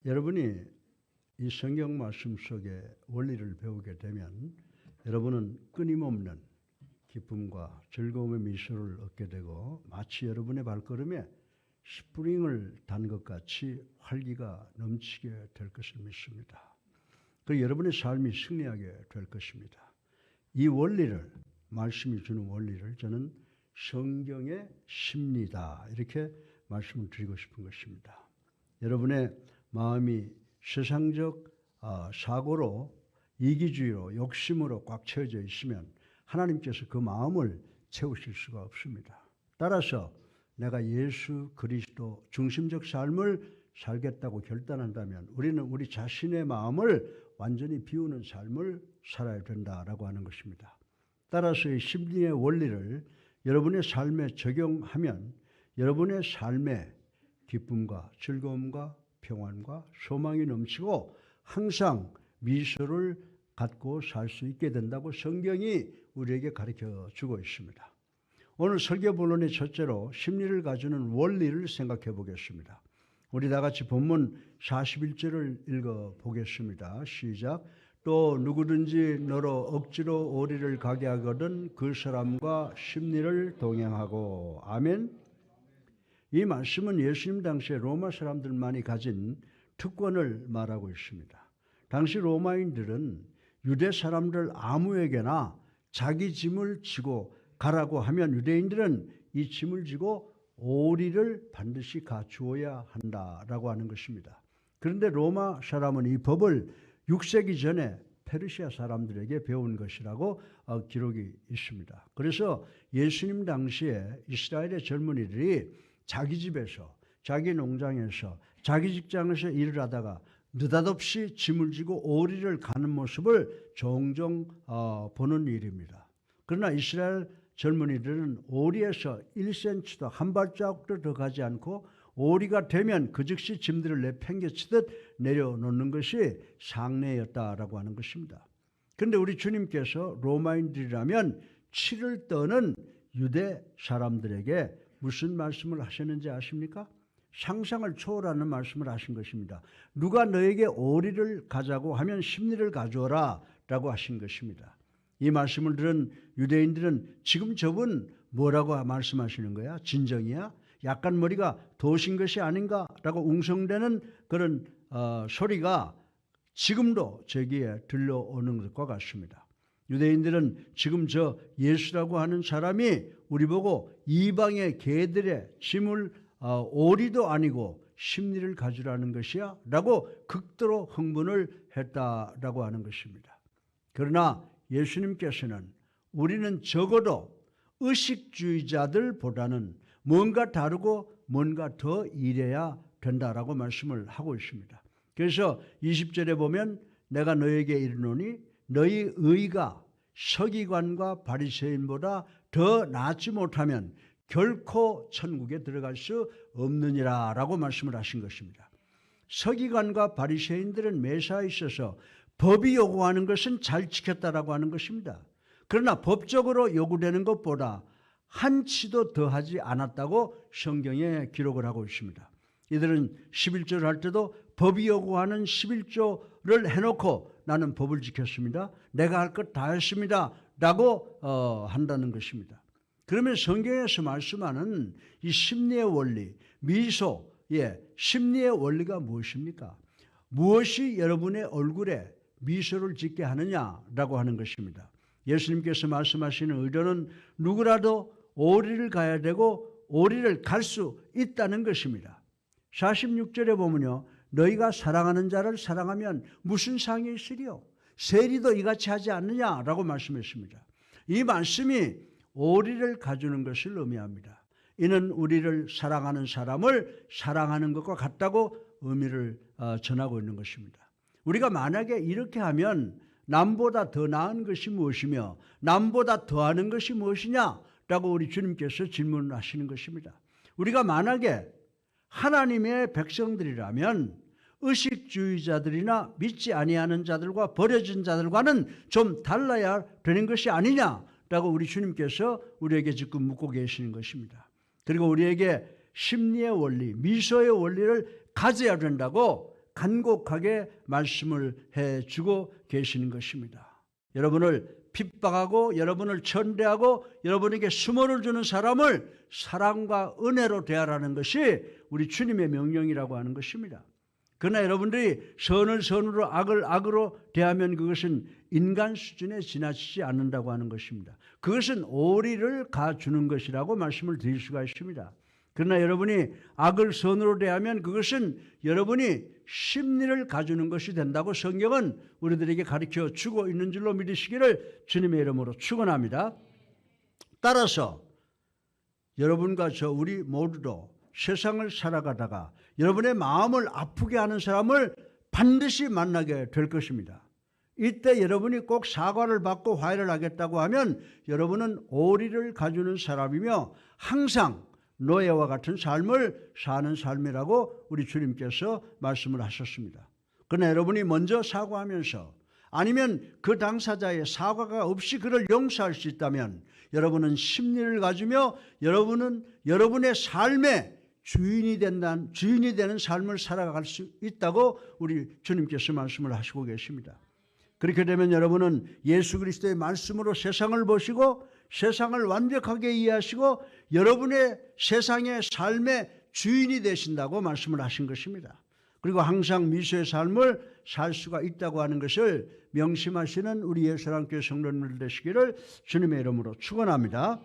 여러분이 이 성경 말씀 속에 원리를 배우게 되면 여러분은 끊임없는 기쁨과 즐거움의 미소를 얻게 되고 마치 여러분의 발걸음에 스프링을 단 것 같이 활기가 넘치게 될 것을 믿습니다. 그리고 여러분의 삶이 승리하게 될 것입니다. 이 원리를, 말씀이 주는 원리를 저는 성경의 심리다 이렇게 말씀을 드리고 싶은 것입니다. 여러분의 마음이 세상적 사고로 이기주의로 욕심으로 꽉 채워져 있으면 하나님께서 그 마음을 채우실 수가 없습니다. 따라서 내가 예수 그리스도 중심적 삶을 살겠다고 결단한다면 우리는 우리 자신의 마음을 완전히 비우는 삶을 살아야 된다라고 하는 것입니다. 따라서 이 심리의 원리를 여러분의 삶에 적용하면 여러분의 삶에 기쁨과 즐거움과 평안과 소망이 넘치고 항상 미소를 갖고 살 수 있게 된다고 성경이 우리에게 가르쳐 주고 있습니다. 오늘 설교 본론의 첫째로 심리를 가주는 원리를 생각해 보겠습니다. 우리 다 같이 본문 41절을 읽어 보겠습니다. 시작. 또 누구든지 너로 억지로 오리를 가게 하거든 그 사람과 심리를 동행하고. 아멘. 이 말씀은 예수님 당시에 로마 사람들만이 가진 특권을 말하고 있습니다. 당시 로마인들은 유대 사람들 아무에게나 자기 짐을 지고 가라고 하면 유대인들은 이 짐을 지고 오리를 반드시 가주어야 한다라고 하는 것입니다. 그런데 로마 사람은 이 법을 6세기 전에 페르시아 사람들에게 배운 것이라고 기록이 있습니다. 그래서 예수님 당시에 이스라엘의 젊은이들이 자기 집에서, 자기 농장에서, 자기 직장에서 일을 하다가 느닷없이 짐을 지고 오리를 가는 모습을 종종 보는 일입니다. 그러나 이스라엘 젊은이들은 오리에서 1cm도 한 발자국도 더 가지 않고 오리가 되면 그 즉시 짐들을 내팽개치듯 내려놓는 것이 상례였다라고 하는 것입니다. 그런데 우리 주님께서 로마인들이라면 치를 떠는 유대 사람들에게 무슨 말씀을 하셨는지 아십니까? 상상을 초월하는 말씀을 하신 것입니다. 누가 너에게 오리를 가자고 하면 심리를 가져오라 라고 하신 것입니다. 이 말씀을 들은 유대인들은 지금 저분 뭐라고 말씀하시는 거야? 진정이야? 약간 머리가 도신 것이 아닌가? 라고 웅성대는 그런 소리가 지금도 저기에 들려오는 것과 같습니다. 유대인들은 지금 저 예수라고 하는 사람이 우리 보고 이방의 개들의 짐을 오리도 아니고 심리를 가지라는 것이야 라고 극도로 흥분을 했다라고 하는 것입니다. 그러나 예수님께서는 우리는 적어도 의식주의자들보다는 뭔가 다르고 뭔가 더 이래야 된다라고 말씀을 하고 있습니다. 그래서 20절에 보면 내가 너에게 이르노니 너희 의가 서기관과 바리새인보다 더 낫지 못하면 결코 천국에 들어갈 수 없느니라 라고 말씀을 하신 것입니다. 서기관과 바리새인들은 매사에 있어서 법이 요구하는 것은 잘 지켰다라고 하는 것입니다. 그러나 법적으로 요구되는 것보다 한치도 더하지 않았다고 성경에 기록을 하고 있습니다. 이들은 11조를 할 때도 법이 요구하는 11조를 해놓고 나는 법을 지켰습니다. 내가 할 것 다 했습니다. 라고 한다는 것입니다. 그러면 성경에서 말씀하는 이 심리의 원리, 미소의 심리의 원리가 무엇입니까? 무엇이 여러분의 얼굴에 미소를 짓게 하느냐라고 하는 것입니다. 예수님께서 말씀하시는 의도는 누구라도 오리를 가야 되고 오리를 갈 수 있다는 것입니다. 46절에 보면요. 너희가 사랑하는 자를 사랑하면 무슨 상이 있으리요? 세리도 이같이 하지 않느냐라고 말씀했습니다. 이 말씀이 오리를 가주는 것을 의미합니다. 이는 우리를 사랑하는 사람을 사랑하는 것과 같다고 의미를 전하고 있는 것입니다. 우리가 만약에 이렇게 하면 남보다 더 나은 것이 무엇이며 남보다 더하는 것이 무엇이냐라고 우리 주님께서 질문하시는 것입니다. 우리가 만약에 하나님의 백성들이라면 의식주의자들이나 믿지 아니하는 자들과 버려진 자들과는 좀 달라야 되는 것이 아니냐라고 우리 주님께서 우리에게 지금 묻고 계시는 것입니다. 그리고 우리에게 심리의 원리, 미소의 원리를 가져야 된다고 간곡하게 말씀을 해주고 계시는 것입니다. 여러분을 핍박하고 여러분을 천대하고 여러분에게 수모를 주는 사람을 사랑과 은혜로 대하라는 것이 우리 주님의 명령이라고 하는 것입니다. 그러나 여러분들이 선을 선으로 악을 악으로 대하면 그것은 인간 수준에 지나치지 않는다고 하는 것입니다. 그것은 오리를 가주는 것이라고 말씀을 드릴 수가 있습니다. 그러나 여러분이 악을 선으로 대하면 그것은 여러분이 심리를 가주는 것이 된다고 성경은 우리들에게 가르쳐 주고 있는 줄로 믿으시기를 주님의 이름으로 축원합니다. 따라서 여러분과 우리 모두도 세상을 살아가다가 여러분의 마음을 아프게 하는 사람을 반드시 만나게 될 것입니다. 이때 여러분이 꼭 사과를 받고 화해를 하겠다고 하면 여러분은 오리를 가주는 사람이며 항상 노예와 같은 삶을 사는 삶이라고 우리 주님께서 말씀을 하셨습니다. 그러나 여러분이 먼저 사과하면서 아니면 그 당사자의 사과가 없이 그를 용서할 수 있다면 여러분은 심리를 가지며 여러분은 여러분의 삶의 주인이 되는 삶을 살아갈 수 있다고 우리 주님께서 말씀을 하시고 계십니다. 그렇게 되면 여러분은 예수 그리스도의 말씀으로 세상을 보시고 세상을 완벽하게 이해하시고 여러분의 세상의 삶의 주인이 되신다고 말씀을 하신 것입니다. 그리고 항상 미소의 삶을 살 수가 있다고 하는 것을 명심하시는 우리 예수사랑교회 성도님들 되시기를 주님의 이름으로 축원합니다.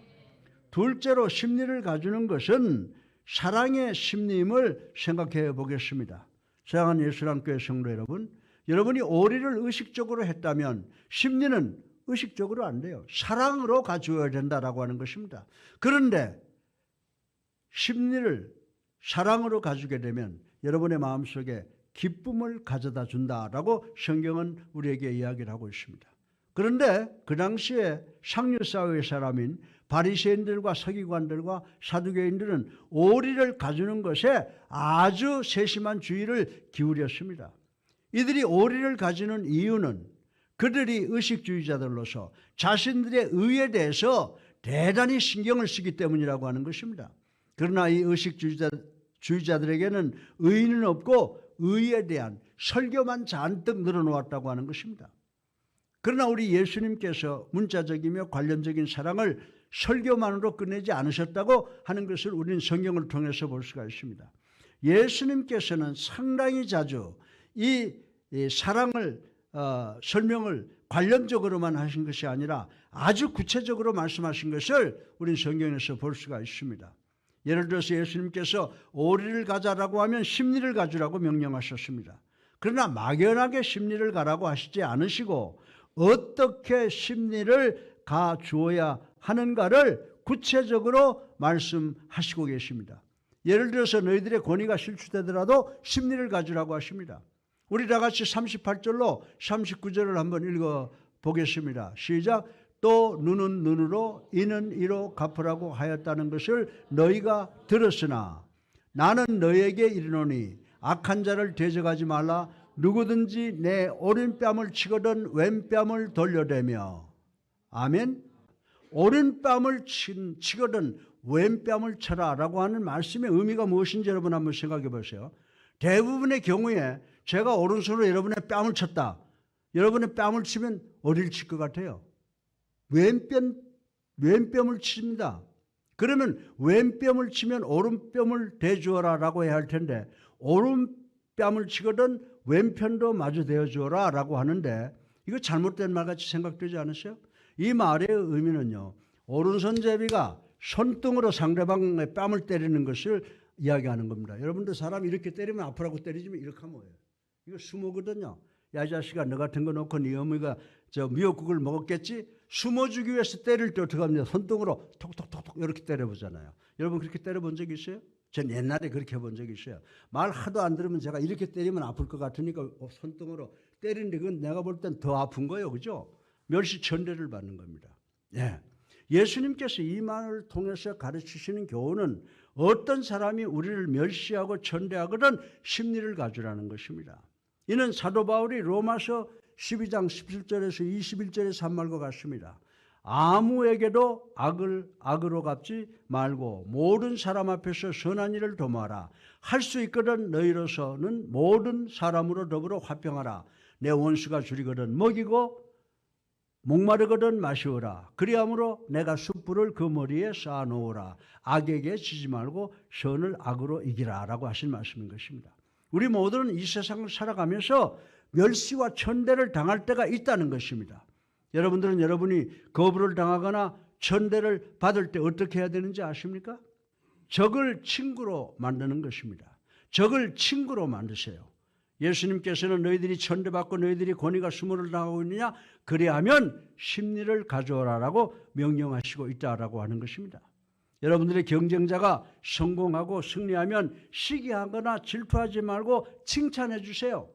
둘째로 심리를 가주는 것은 사랑의 심리임을 생각해 보겠습니다. 사랑하는 예수사랑교회 성도 여러분, 여러분이 오리를 의식적으로 했다면 심리는 의식적으로 안 돼요. 사랑으로 가져야 된다라고 하는 것입니다. 그런데 심리를 사랑으로 가지게 되면 여러분의 마음속에 기쁨을 가져다 준다라고 성경은 우리에게 이야기를 하고 있습니다. 그런데 그 당시에 상류사회의 사람인 바리새인들과 서기관들과 사두개인들은 오리를 가주는 것에 아주 세심한 주의를 기울였습니다. 이들이 오리를 가지는 이유는 그들이 의식주의자들로서 자신들의 의에 대해서 대단히 신경을 쓰기 때문이라고 하는 것입니다. 그러나 이 의식주의자들에게는 의의는 없고 의에 대한 설교만 잔뜩 늘어놓았다고 하는 것입니다. 그러나 우리 예수님께서 문자적이며 관련적인 사랑을 설교만으로 끝내지 않으셨다고 하는 것을 우리는 성경을 통해서 볼 수가 있습니다. 예수님께서는 상당히 자주 이 사랑을 설명을 관련적으로만 하신 것이 아니라 아주 구체적으로 말씀하신 것을 우리는 성경에서 볼 수가 있습니다. 예를 들어서 예수님께서 오리를 가자라고 하면 심리를 가주라고 명령하셨습니다. 그러나 막연하게 심리를 가라고 하시지 않으시고 어떻게 심리를 가주어야 하는가를 구체적으로 말씀하시고 계십니다. 예를 들어서 너희들의 권위가 실추되더라도 심리를 가주라고 하십니다. 우리 다 같이 38절로 39절을 한번 읽어보겠습니다. 시작. 또 눈은 눈으로 이는 이로 갚으라고 하였다는 것을 너희가 들었으나 나는 너희에게 이르노니 악한 자를 대적하지 말라. 누구든지 내 오른뺨을 치거든 왼뺨을 돌려대며. 아멘. 오른뺨을 치거든 왼뺨을 쳐라 라고 하는 말씀의 의미가 무엇인지 여러분 한번 생각해 보세요. 대부분의 경우에 제가 오른손으로 여러분의 뺨을 쳤다. 여러분의 뺨을 치면 어디를 칠 것 같아요? 왼뺨을 칩니다. 그러면 왼뺨을 치면 오른뺨을 대주어라 라고 해야 할 텐데 오른뺨을 치거든 왼편도 마주 대어주어라 라고 하는데 이거 잘못된 말같이 생각되지 않으세요? 이 말의 의미는요, 오른손잡이가 손등으로 상대방의 뺨을 때리는 것을 이야기하는 겁니다. 여러분들 사람이 이렇게 때리면 아프라고 때리지만 이렇게 하면 뭐예요? 이거 수모거든요. 야, 이 자식아, 너 같은 거 놓고 네 어머니가 미역국을 먹었겠지? 숨어주기 위해서 때릴 때 어떻게 합니까? 손등으로 톡톡톡톡 이렇게 때려보잖아요. 여러분 그렇게 때려본 적 있어요? 전 옛날에 그렇게 해본 적이 있어요. 말 하도 안 들으면 제가 이렇게 때리면 아플 것 같으니까 손등으로 때리는데 그건 내가 볼 땐 더 아픈 거예요. 그죠? 멸시천대를 받는 겁니다. 예. 예수님께서 이 말을 통해서 가르치시는 교훈은 어떤 사람이 우리를 멸시하고 천대하거든 심리를 가주라는 것입니다. 이는 사도 바울이 로마서 12장 17절에서 21절에서 한 말과 같습니다. 아무에게도 악을 악으로 갚지 말고 모든 사람 앞에서 선한 일을 도모하라. 할 수 있거든 너희로서는 모든 사람으로 더불어 화평하라. 내 원수가 줄이거든 먹이고 목마르거든 마시오라. 그리함으로 내가 숯불을 그 머리에 쌓아놓으라. 악에게 지지 말고 선을 악으로 이기라 라고 하신 말씀인 것입니다. 우리 모두는 이 세상을 살아가면서 멸시와 천대를 당할 때가 있다는 것입니다. 여러분들은 여러분이 거부를 당하거나 천대를 받을 때 어떻게 해야 되는지 아십니까? 적을 친구로 만드는 것입니다. 적을 친구로 만드세요. 예수님께서는 너희들이 천대받고 너희들이 권위가 수모를 당하고 있느냐? 그리하면 심리를 가져오라라고 명령하시고 있다라고 하는 것입니다. 여러분들의 경쟁자가 성공하고 승리하면 시기하거나 질투하지 말고 칭찬해 주세요.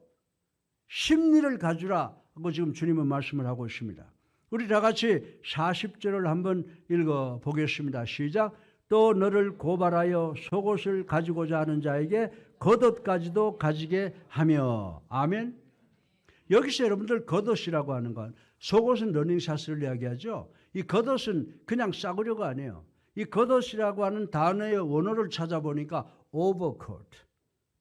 심리를 가주라고 지금 주님은 말씀을 하고 있습니다. 우리 다 같이 40절을 한번 읽어보겠습니다. 시작. 또 너를 고발하여 속옷을 가지고자 하는 자에게 겉옷까지도 가지게 하며. 아멘. 여기서 여러분들 겉옷이라고 하는 건 속옷은 러닝샷을 이야기하죠. 이 겉옷은 그냥 싸구려가 아니에요. 이 겉옷이라고 하는 단어의 원어를 찾아보니까 오버코트,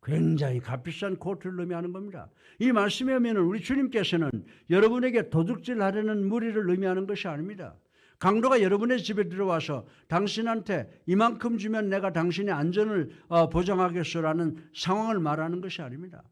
굉장히 값비싼 코트를 의미하는 겁니다. 이 말씀에 보면 우리 주님께서는 여러분에게 도둑질하려는 무리를 의미하는 것이 아닙니다. 강도가 여러분의 집에 들어와서 당신한테 이만큼 주면 내가 당신의 안전을 보장하겠소라는 상황을 말하는 것이 아닙니다.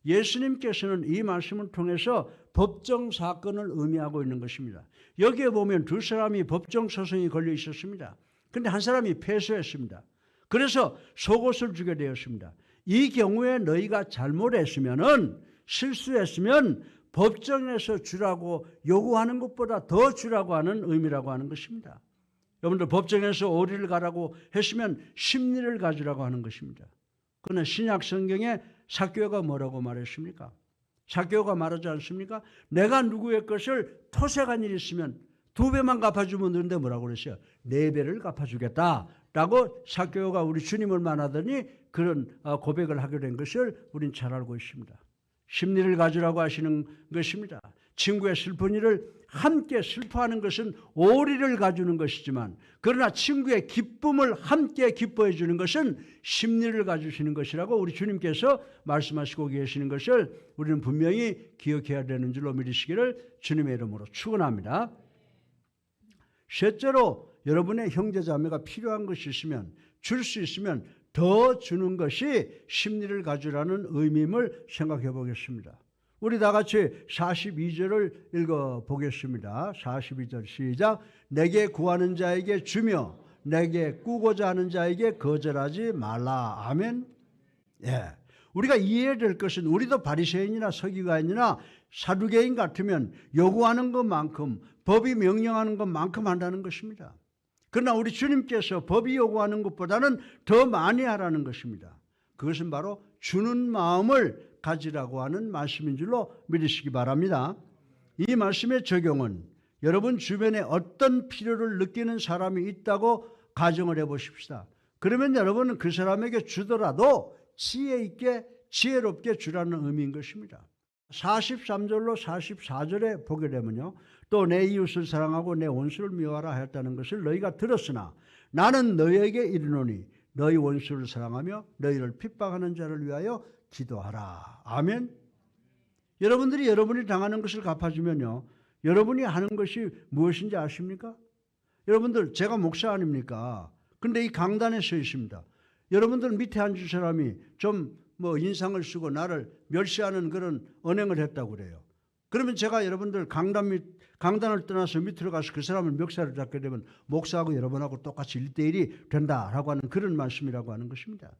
예수님께서는 이 말씀을 통해서 법정 사건을 의미하고 있는 것입니다. 여기에 보면 두 사람이 법정 소송이 걸려 있었습니다. 그런데 한 사람이 패소했습니다. 그래서 속옷을 주게 되었습니다. 이 경우에 너희가 잘못했으면은, 실수했으면 법정에서 주라고 요구하는 것보다 더 주라고 하는 의미라고 하는 것입니다. 여러분들 법정에서 오리를 가라고 했으면 심리를 가지라고 하는 것입니다. 그러나 신약 성경에 삭개오가 뭐라고 말했습니까? 삭개오가 말하지 않습니까? 내가 누구의 것을 토색한 일이 있으면 2배만 갚아주면 되는데 뭐라고 그랬어요? 4배를 갚아주겠다라고 삭개오가 우리 주님을 만나더니 그런 고백을 하게 된 것을 우린 잘 알고 있습니다. 심리를 가지라고 하시는 것입니다. 친구의 슬픈 일을 함께 슬퍼하는 것은 오리를 가주는 것이지만, 그러나 친구의 기쁨을 함께 기뻐해 주는 것은 심리를 가주시는 것이라고 우리 주님께서 말씀하시고 계시는 것을 우리는 분명히 기억해야 되는 줄로 믿으시기를 주님의 이름으로 축원합니다. 셋째로, 여러분의 형제자매가 필요한 것이 있으면, 줄 수 있으면 더 주는 것이 심리를 가주라는 의미임을 생각해 보겠습니다. 우리 다 같이 42절을 읽어보겠습니다. 42절 시작. 내게 구하는 자에게 주며 내게 꾸고자 하는 자에게 거절하지 말라. 아멘. 예. 우리가 이해해야 될 것은 우리도 바리새인이나 서기관이나 사두개인 같으면 요구하는 것만큼, 법이 명령하는 것만큼 한다는 것입니다. 그러나 우리 주님께서 법이 요구하는 것보다는 더 많이 하라는 것입니다. 그것은 바로 주는 마음을 가지라고 하는 말씀인 줄로 믿으시기 바랍니다. 이 말씀의 적용은 여러분 주변에 어떤 필요를 느끼는 사람이 있다고 가정을 해보십시다. 그러면 여러분은 그 사람에게 주더라도 지혜 있게 지혜롭게 주라는 의미인 것입니다. 43절로 44절에 보게 되면요, 또 내 이웃을 사랑하고 내 원수를 미워하라 하였다는 것을 너희가 들었으나 나는 너희에게 이르노니 너희 원수를 사랑하며 너희를 핍박하는 자를 위하여 기도하라. 아멘. 여러분들이 여러분이 당하는 것을 갚아주면요, 여러분이 하는 것이 무엇인지 아십니까? 여러분들, 제가 목사 아닙니까? 근데 이 강단에 서 있습니다. 여러분들 밑에 앉은 사람이 좀 인상을 쓰고 나를 멸시하는 그런 언행을 했다고 그래요. 그러면 제가 여러분들 강단을 떠나서 밑으로 가서 그 사람을 멱살을 잡게 되면 목사하고 여러분하고 똑같이 1대1이 된다라고 하는 그런 말씀이라고 하는 것입니다.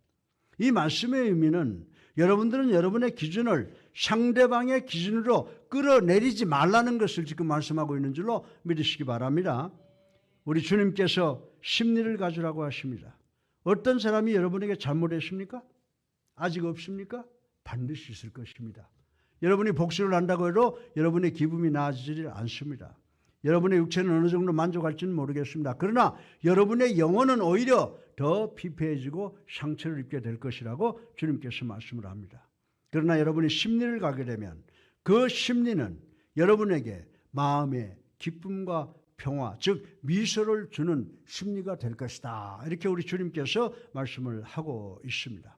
이 말씀의 의미는 여러분들은 여러분의 기준을 상대방의 기준으로 끌어내리지 말라는 것을 지금 말씀하고 있는 줄로 믿으시기 바랍니다. 우리 주님께서 심리를 가지라고 하십니다. 어떤 사람이 여러분에게 잘못했습니까? 아직 없습니까? 반드시 있을 것입니다. 여러분이 복수를 한다고 해도 여러분의 기분이 나아지지 않습니다. 여러분의 육체는 어느 정도 만족할지는 모르겠습니다. 그러나 여러분의 영혼은 오히려 더 피폐해지고 상처를 입게 될 것이라고 주님께서 말씀을 합니다. 그러나 여러분이 심리를 가게 되면 그 심리는 여러분에게 마음의 기쁨과 평화, 즉 미소를 주는 심리가 될 것이다. 이렇게 우리 주님께서 말씀을 하고 있습니다.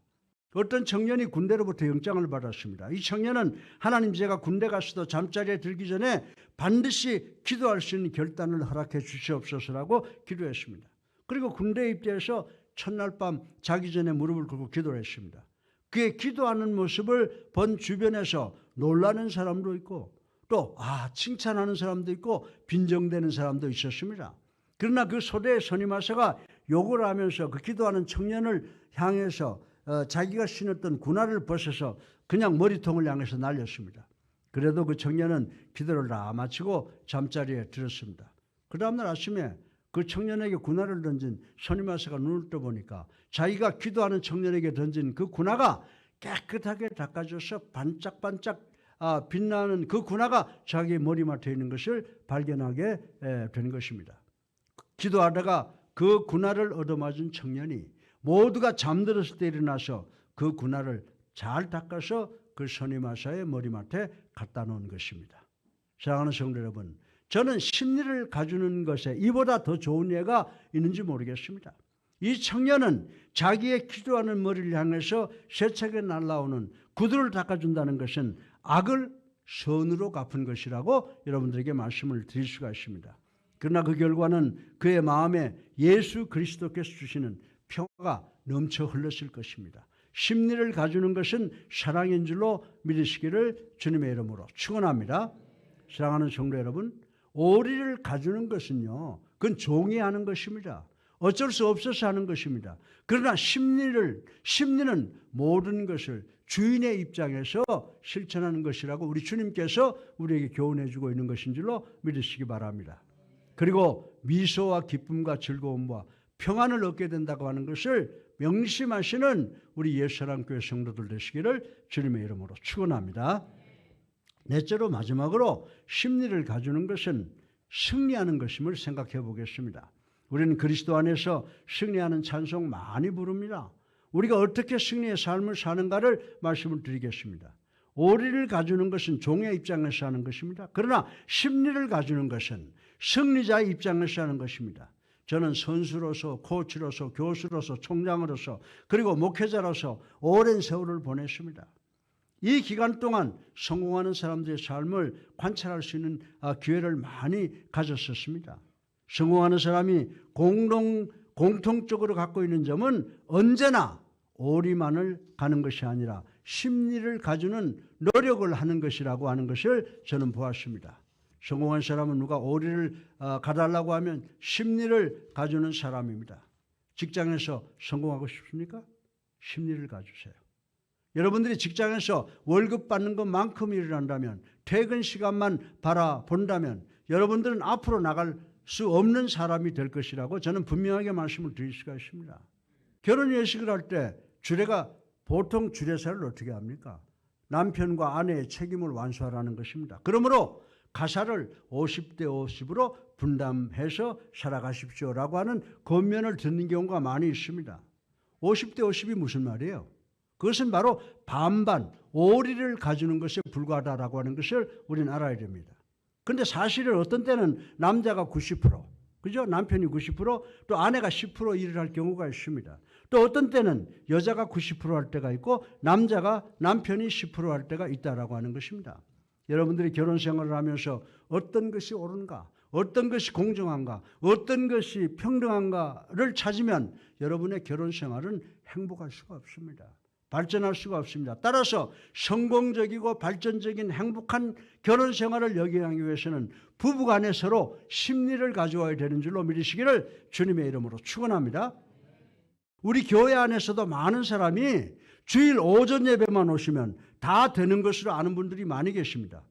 어떤 청년이 군대로부터 영장을 받았습니다. 이 청년은 하나님, 제가 군대 가서도 잠자리에 들기 전에 반드시 기도할 수 있는 결단을 허락해 주시옵소서라고 기도했습니다. 그리고 군대에 입대해서 첫날 밤 자기 전에 무릎을 꿇고 기도를 했습니다. 그의 기도하는 모습을 본 주변에서 놀라는 사람도 있고 또 칭찬하는 사람도 있고 빈정대는 사람도 있었습니다. 그러나 그 소대의 선임하사가 욕을 하면서 그 기도하는 청년을 향해서 자기가 신었던 군화를 벗어서 그냥 머리통을 향해서 날렸습니다. 그래도 그 청년은 기도를 다 마치고 잠자리에 들었습니다. 그 다음날 아침에 그 청년에게 군화를 던진 선임하사가 눈을 떠보니까 자기가 기도하는 청년에게 던진 그 군화가 깨끗하게 닦아져서 반짝반짝 빛나는 그 군화가 자기 머리맡에 있는 것을 발견하게 된 것입니다. 기도하다가 그 군화를 얻어맞은 청년이 모두가 잠들었을 때 일어나서 그 군화를 잘 닦아서 그 선임하사의 머리맡에 갖다 놓은 것입니다. 사랑하는 성도 여러분, 저는 심리를 가주는 것에 이보다 더 좋은 예가 있는지 모르겠습니다. 이 청년은 자기의 기도하는 머리를 향해서 세차게 날아오는 구두를 닦아준다는 것은 악을 선으로 갚은 것이라고 여러분들에게 말씀을 드릴 수가 있습니다. 그러나 그 결과는 그의 마음에 예수 그리스도께서 주시는 평화가 넘쳐 흘렀을 것입니다. 심리를 가주는 것은 사랑인 줄로 믿으시기를 주님의 이름으로 축원합니다. 사랑하는 성도 여러분, 오리를 가주는 것은요, 그건 종이 하는 것입니다. 어쩔 수 없어서 하는 것입니다. 그러나 심리는 모든 것을 주인의 입장에서 실천하는 것이라고 우리 주님께서 우리에게 교훈해 주고 있는 것인 줄로 믿으시기 바랍니다. 그리고 미소와 기쁨과 즐거움과 평안을 얻게 된다고 하는 것을 명심하시는 우리 옛사랑교회 성도들 되시기를 주님의 이름으로 축원합니다. 넷째로 마지막으로 심리를 가주는 것은 승리하는 것임을 생각해 보겠습니다. 우리는 그리스도 안에서 승리하는 찬송 많이 부릅니다. 우리가 어떻게 승리의 삶을 사는가를 말씀을 드리겠습니다. 오리를 가주는 것은 종의 입장에서 하는 것입니다. 그러나 심리를 가주는 것은 승리자의 입장에서 하는 것입니다. 저는 선수로서, 코치로서, 교수로서, 총장으로서, 그리고 목회자로서 오랜 세월을 보냈습니다. 이 기간 동안 성공하는 사람들의 삶을 관찰할 수 있는 기회를 많이 가졌었습니다. 성공하는 사람이 공통적으로 갖고 있는 점은 언제나 오리만을 가는 것이 아니라 심리를 가주는 노력을 하는 것이라고 하는 것을 저는 보았습니다. 성공한 사람은 누가 오리를 가달라고 하면 심리를 가주는 사람입니다. 직장에서 성공하고 싶습니까? 심리를 가주세요. 여러분들이 직장에서 월급 받는 것만큼 일을 한다면, 퇴근 시간만 바라본다면 여러분들은 앞으로 나갈 수 없는 사람이 될 것이라고 저는 분명하게 말씀을 드릴 수가 있습니다. 결혼 예식을 할 때 주례가 보통 주례사를 어떻게 합니까? 남편과 아내의 책임을 완수하라는 것입니다. 그러므로 가사를 50대 50으로 분담해서 살아가십시오라고 하는 권면을 듣는 경우가 많이 있습니다. 50대 50이 무슨 말이에요? 그것은 바로 반반, 오리를 가주는 것에 불과하다라고 하는 것을 우리는 알아야 됩니다. 그런데 사실은 어떤 때는 남자가 90%, 그죠? 남편이 90%, 또 아내가 10% 일을 할 경우가 있습니다. 또 어떤 때는 여자가 90% 할 때가 있고 남편이 10% 할 때가 있다라고 하는 것입니다. 여러분들이 결혼 생활을 하면서 어떤 것이 옳은가, 어떤 것이 공정한가, 어떤 것이 평등한가를 찾으면 여러분의 결혼 생활은 행복할 수가 없습니다. 발전할 수가 없습니다. 따라서 성공적이고 발전적인 행복한 결혼 생활을 여기하기 위해서는 부부간에 서로 심리를 가져와야 되는 줄로 믿으시기를 주님의 이름으로 축원합니다. 우리 교회 안에서도 많은 사람이 주일 오전 예배만 오시면 다 되는 것으로 아는 분들이 많이 계십니다.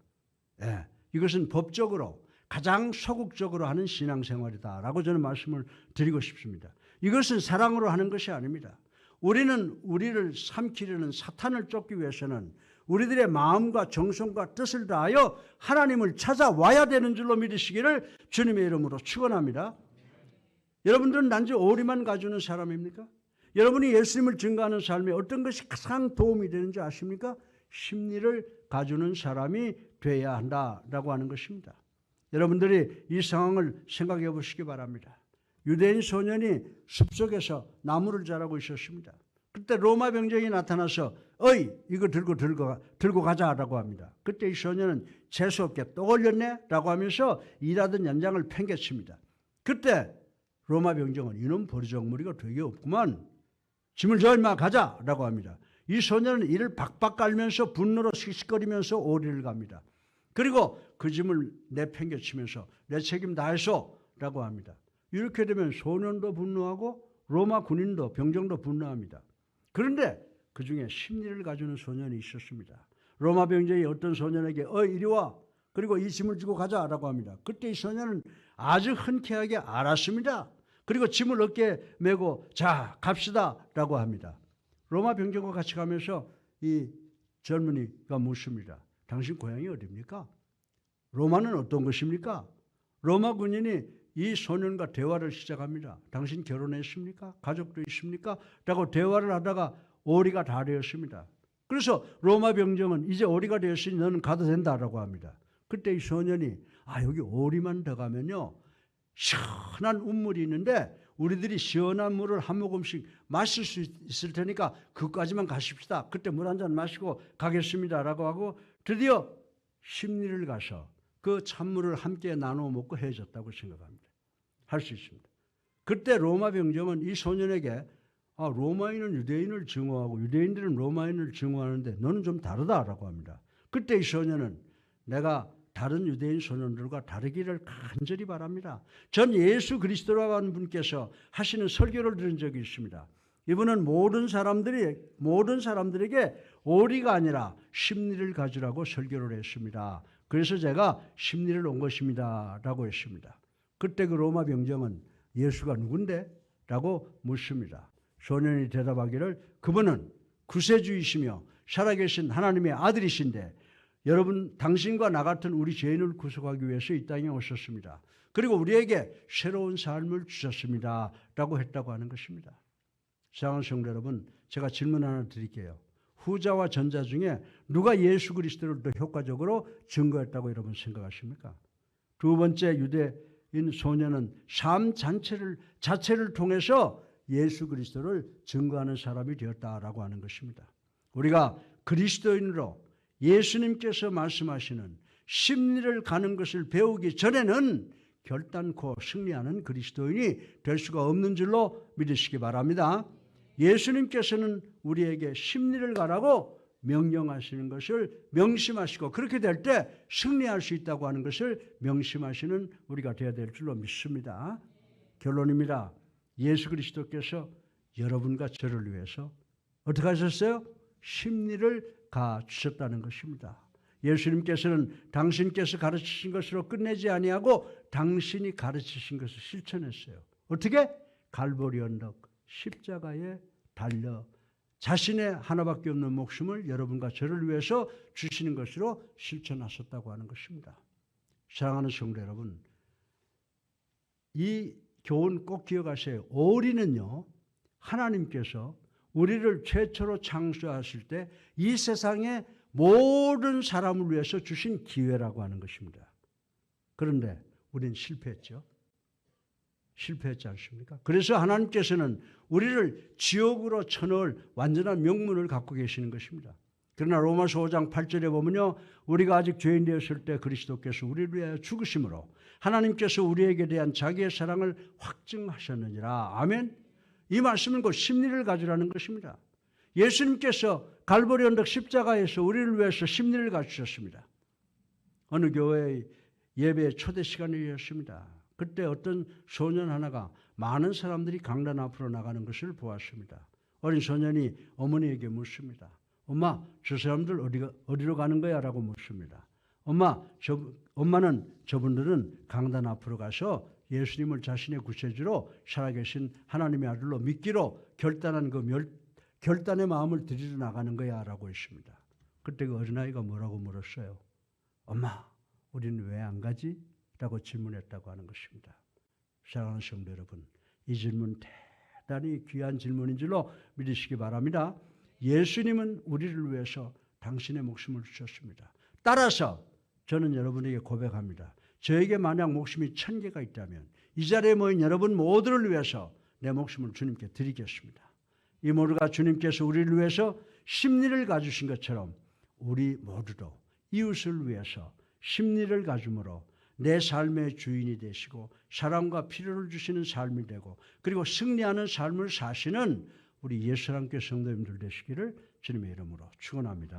이것은 법적으로 가장 소극적으로 하는 신앙생활이다라고 저는 말씀을 드리고 싶습니다. 이것은 사랑으로 하는 것이 아닙니다. 우리는 우리를 삼키려는 사탄을 쫓기 위해서는 우리들의 마음과 정성과 뜻을 다하여 하나님을 찾아와야 되는 줄로 믿으시기를 주님의 이름으로 축원합니다. 여러분들은 단지 오리만 가주는 사람입니까? 여러분이 예수님을 증거하는 삶에 어떤 것이 가장 도움이 되는지 아십니까? 심리를 가주는 사람이 돼야 한다라고 하는 것입니다. 여러분들이 이 상황을 생각해 보시기 바랍니다. 유대인 소년이 숲속에서 나무를 자라고 있었습니다. 그때 로마 병정이 나타나서 어이 이거 들고 가자라고 합니다. 그때 이 소년은 재수없게 또 걸렸네 라고 하면서 일하던 연장을 팽개칩니다. 그때 로마 병정은 이놈 버리장머리가 되게 없구만. 짐을 줘 임마 가자라고 합니다. 이 소년은 이를 박박 깔면서 분노로 씩씩거리면서 오리를 갑니다. 그리고 그 짐을 내팽개치면서 내 책임 다해서 라고 합니다. 이렇게 되면 소년도 분노하고 로마 군인도 병정도 분노합니다. 그런데 그 중에 심리를 가지는 소년이 있었습니다. 로마 병정이 어떤 소년에게 이리 와 그리고 이 짐을 주고 가자라고 합니다. 그때 이 소년은 아주 흔쾌하게 알았습니다. 그리고 짐을 어깨에 메고 자 갑시다 라고 합니다. 로마 병정과 같이 가면서 이 젊은이가 묻습니다. 당신 고향이 어디입니까? 로마는 어떤 것입니까? 로마 군인이 이 소년과 대화를 시작합니다. 당신 결혼했습니까? 가족도 있습니까? 라고 대화를 하다가 오리가 다 되었습니다. 그래서 로마 병정은 이제 오리가 되었으니 너는 가도 된다라고 합니다. 그때 이 소년이 여기 오리만 더 가면요 시원한 운물이 있는데 우리들이 시원한 물을 한 모금씩 마실 수 있을 테니까 그까지만 가십시다. 그때 물 한 잔 마시고 가겠습니다 라고 하고 드디어 심리를 가서 그 찬물을 함께 나눠 먹고 헤어졌다고 생각합니다. 할 수 있습니다. 그때 로마 병정은 이 소년에게 로마인은 유대인을 증오하고 유대인들은 로마인을 증오하는데 너는 좀 다르다라고 합니다. 그때 이 소년은 내가 다른 유대인 소년들과 다르기를 간절히 바랍니다. 전 예수 그리스도라고 하는 분께서 하시는 설교를 들은 적이 있습니다. 이분은 모든 사람들에게 오리가 아니라 심리를 가지라고 설교를 했습니다. 그래서 제가 심리를 온 것입니다 라고 했습니다. 그때 그 로마 병정은 예수가 누군데? 라고 묻습니다. 소년이 대답하기를 그분은 구세주이시며 살아계신 하나님의 아들이신데 여러분 당신과 나 같은 우리 죄인을 구속하기 위해서 이 땅에 오셨습니다. 그리고 우리에게 새로운 삶을 주셨습니다 라고 했다고 하는 것입니다. 사랑하는 성도 여러분, 제가 질문 하나 드릴게요. 후자와 전자 중에 누가 예수 그리스도를 더 효과적으로 증거했다고 여러분 생각하십니까? 두 번째 유대인 소년은 삶 자체를 통해서 예수 그리스도를 증거하는 사람이 되었다라고 하는 것입니다. 우리가 그리스도인으로 예수님께서 말씀하시는 심리를 가는 것을 배우기 전에는 결단코 승리하는 그리스도인이 될 수가 없는 줄로 믿으시기 바랍니다. 예수님께서는 우리에게 심리를 가라고 명령하시는 것을 명심하시고 그렇게 될 때 승리할 수 있다고 하는 것을 명심하시는 우리가 되어야 될 줄로 믿습니다. 결론입니다. 예수 그리스도께서 여러분과 저를 위해서 어떻게 하셨어요? 심리를 가주셨다는 것입니다. 예수님께서는 당신께서 가르치신 것으로 끝내지 아니하고 당신이 가르치신 것을 실천했어요. 어떻게? 갈보리 언덕 십자가에 달려 자신의 하나밖에 없는 목숨을 여러분과 저를 위해서 주시는 것으로 실천하셨다고 하는 것입니다. 사랑하는 성도 여러분, 이 교훈 꼭 기억하세요. 오리는요, 하나님께서 우리를 최초로 창조하실 때 이 세상의 모든 사람을 위해서 주신 기회라고 하는 것입니다. 그런데 우리는 실패했죠. 실패했지 않습니까? 그래서 하나님께서는 우리를 지옥으로 쳐넣을 완전한 명문을 갖고 계시는 것입니다. 그러나 로마서 5장 8절에 보면요, 우리가 아직 죄인 되었을 때 그리스도께서 우리를 위하여 죽으심으로 하나님께서 우리에게 대한 자기의 사랑을 확증하셨느니라. 아멘. 이 말씀은 곧 심리를 가지라는 것입니다. 예수님께서 갈보리 언덕 십자가에서 우리를 위해서 심리를 가주셨습니다. 어느 교회의 예배 초대 시간이었습니다. 그때 어떤 소년 하나가 많은 사람들이 강단 앞으로 나가는 것을 보았습니다. 어린 소년이 어머니에게 묻습니다. 엄마, 저 사람들 어디로 가는 거야? 라고 묻습니다. 엄마는 저분들은 강단 앞으로 가서 예수님을 자신의 구세주로 살아계신 하나님의 아들로 믿기로 결단한 결단의 마음을 드리러 나가는 거야 라고 했습니다. 그때 그 어린아이가 뭐라고 물었어요? 엄마, 우리는 왜 안 가지? 라고 질문했다고 하는 것입니다. 사랑하는 성도 여러분, 이 질문 대단히 귀한 질문인 줄로 믿으시기 바랍니다. 예수님은 우리를 위해서 당신의 목숨을 주셨습니다. 따라서 저는 여러분에게 고백합니다. 저에게 만약 목숨이 1000개가 있다면 이 자리에 모인 여러분 모두를 위해서 내 목숨을 주님께 드리겠습니다. 이 모두가 주님께서 우리를 위해서 심리를 가주신 것처럼 우리 모두도 이웃을 위해서 심리를 가짐으로 내 삶의 주인이 되시고 사랑과 필요를 주시는 삶이 되고 그리고 승리하는 삶을 사시는 우리 예수랑교회 성도님들 되시기를 주님의 이름으로 축원합니다.